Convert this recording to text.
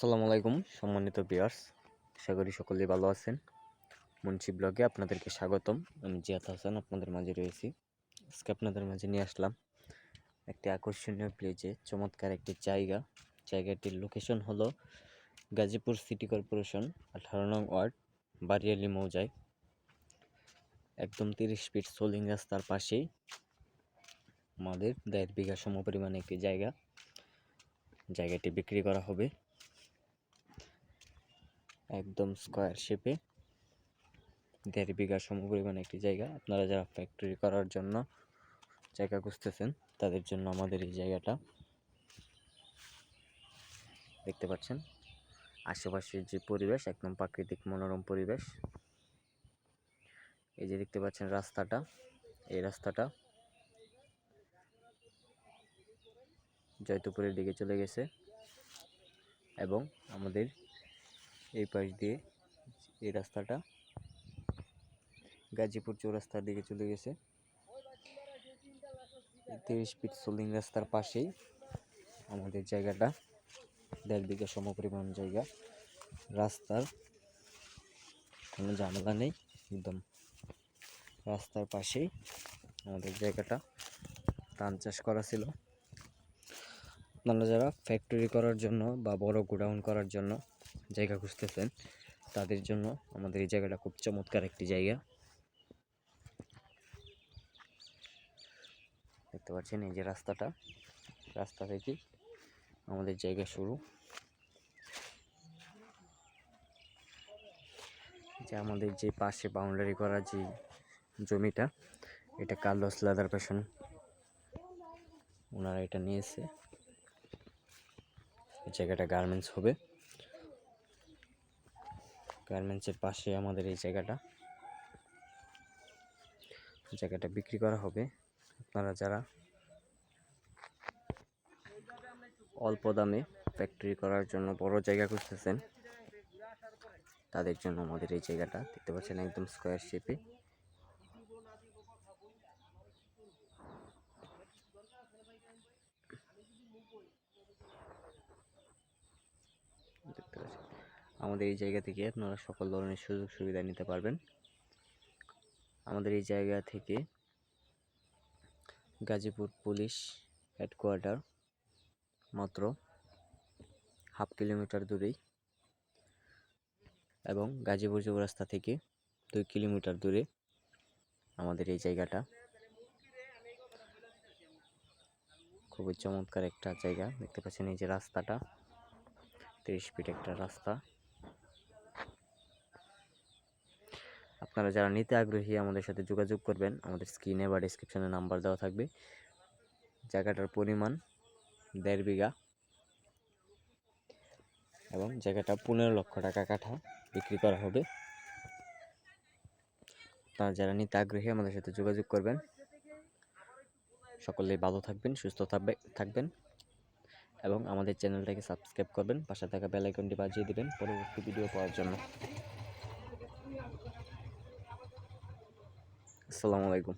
আসসালামু আলাইকুম সম্মানিত ভিউয়ার্স, আশা করি সকলেই ভালো আছেন। মুন্সি ব্লগে আপনাদেরকে স্বাগতম। আমি জিয়াদ হাসান আপনাদের মাঝে রয়েছি। আজকে আপনাদের মাঝে নিয়ে আসলাম একটি আকর্ষণীয় প্লেসে চমৎকার একটি জায়গাটির লোকেশন হলো গাজীপুর সিটি কর্পোরেশন 18 নং ওয়ার্ড বারিয়ালি মৌজায়, একদম 30 ফিট সোলিং রাস্তার পাশেই আমাদের 1.5 বিঘা সমপরিমাণ একটি জায়গাটি বিক্রি করা হবে। একদম স্কয়ার শেপে 1.5 বিঘা সমপরিমাণ একটি জায়গা। আপনারা যারা ফ্যাক্টরি করার জন্য জায়গা খুঁজতেছেন তাদের জন্য আমাদের এই জায়গাটা। দেখতে পাচ্ছেন আশেপাশের যে পরিবেশ, একদম প্রাকৃতিক মনোরম পরিবেশ। এই যে দেখতে পাচ্ছেন রাস্তাটা, এই রাস্তাটা জয়তুপুরের দিকে চলে গেছে এবং আমাদের এই পাশ দিয়ে এই রাস্তাটা গাজীপুর চৌরাস্তার দিকে চলে গেছে। 30 ফিট সোলিং রাস্তার পাশেই আমাদের জায়গাটা, 1.5 বিঘা সমপরিমাণ জায়গা। রাস্তার কোনো ঝামেলা নেই, একদম রাস্তার পাশেই আমাদের জায়গাটা। ধান চাষ করা ছিল। আপনারা যারা ফ্যাক্টরি করার জন্য বা বড় গোডাউন করার জন্য জায়গা খুঁজতেছেন তাদের জন্য আমাদের এই জায়গাটা খুব চমৎকার একটি জায়গা। দেখতে পাচ্ছেন এই যে রাস্তা থেকে আমাদের জায়গা শুরু। যে আমাদের যে পাশে বাউন্ডারি করা যে জমিটা, এটা কার্লোস লেদার ফ্যাশন ওনারা এটা নিয়েছে। এই জায়গাটা গার্মেন্টস হবে। গার্মেন্টসের পাশে আমাদের এই জায়গাটা বিক্রি করা হবে। আপনারা যারা অল্প দামে ফ্যাক্টরি করার জন্য বড় জায়গা খুঁজতেছেন তাদের জন্য আমাদের এই জায়গাটা। দেখতে পাচ্ছেন একদম স্কয়ার শেপে। দেখতে পাচ্ছেন আমাদের এই জায়গা থেকে আপনারা সকল ধরনের সুযোগ সুবিধা নিতে পারবেন। আমাদের এই জায়গা থেকে গাজীপুর পুলিশ হেডকোয়ার্টার মাত্র 1/2 কিলোমিটার দূরেই এবং গাজীপুর চৌরাস্তা থেকে 2 কিলোমিটার দূরে আমাদের এই জায়গাটা। খুবই চমৎকার একটা জায়গা। দেখতে পাচ্ছেন এই যে রাস্তাটা, 30 ফিট একটা রাস্তা। আপনারা যারা নিতে আগ্রহী আমাদের সাথে যোগাযোগ করবেন। আমাদের স্ক্রিনে বা ডেসক্রিপশনে নাম্বার দেওয়া থাকবে। জায়গাটার পরিমাণ 1.5 বিঘা এবং জায়গাটা 15 লক্ষ টাকা কাঠা বিক্রি করা হবে। আপনারা যারা নিতে আগ্রহী আমাদের সাথে যোগাযোগ করবেন। সকলেই ভালো থাকবেন, সুস্থ থাকবেন এবং আমাদের চ্যানেলটাকে সাবস্ক্রাইব করবেন। পাশে থাকা বেল আইকনটি বাজিয়ে দিবেন পরবর্তী ভিডিও পাওয়ার জন্য। আসসালামু আলাইকুম।